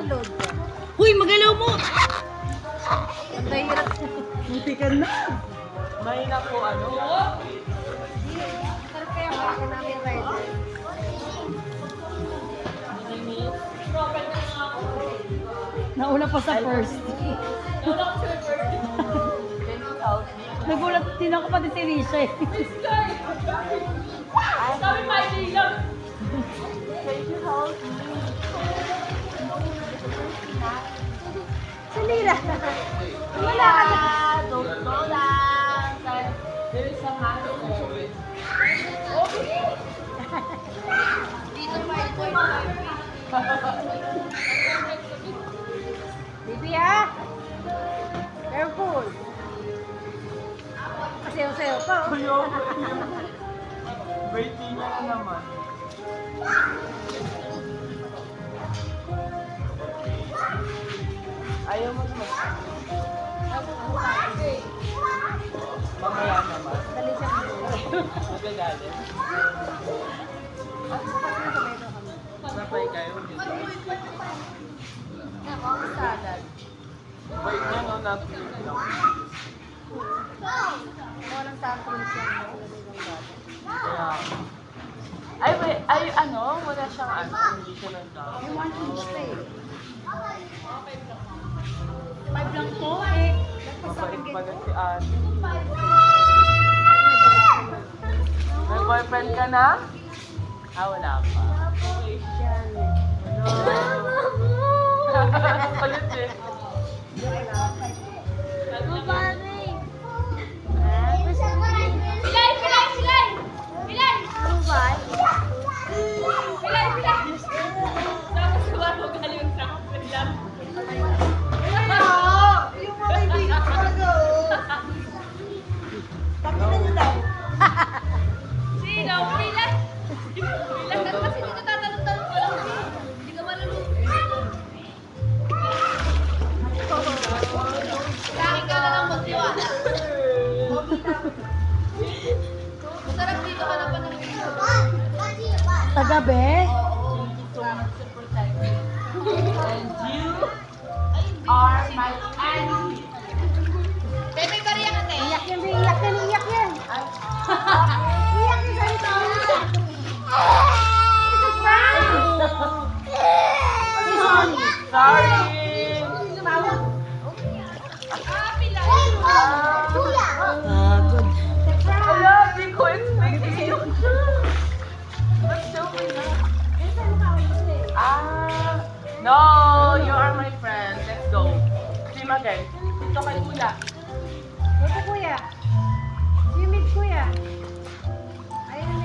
load ko. Huy, magalaw mo! Ang hirap. Buti ka na. Mahina po ano? Sarap kaya baka namin rider. Nauna pa sa first. Nagulat din ako pati si Risha eh. Salira. Wala ka na. Don't know lang. There is a hand over it. Dito 5.5. Baby ha? Careful. Sayo-sayo pa. oh. Waiting niya na naman. Ayaw mo naman. Mamaya naman. Dali siya mo. Magagalit. Sabay kayo. Salad. Wait niya no, natin lang. Walang tantrum siya. Kaya, ay, wait, ay, ano, wala siyang ano, hindi siya nagdaan. May 1 inch pa eh. 5 lang po eh. Mabait pala si ate. May boyfriend ka na? Ah, wala pa. Ano? Kulit eh. Sa gabi? And you are my auntie. Iyak yan, Bi. Iyak yan, iyak yan. Iyak yan, ganito. Sorry! Pagod. Wala, di ko expect iyak siya. Ba't siya wala? Ah, no, you are my friend. Let's go. Swim again. Dito kay Kula. Ito, kuya. Simid, kuya.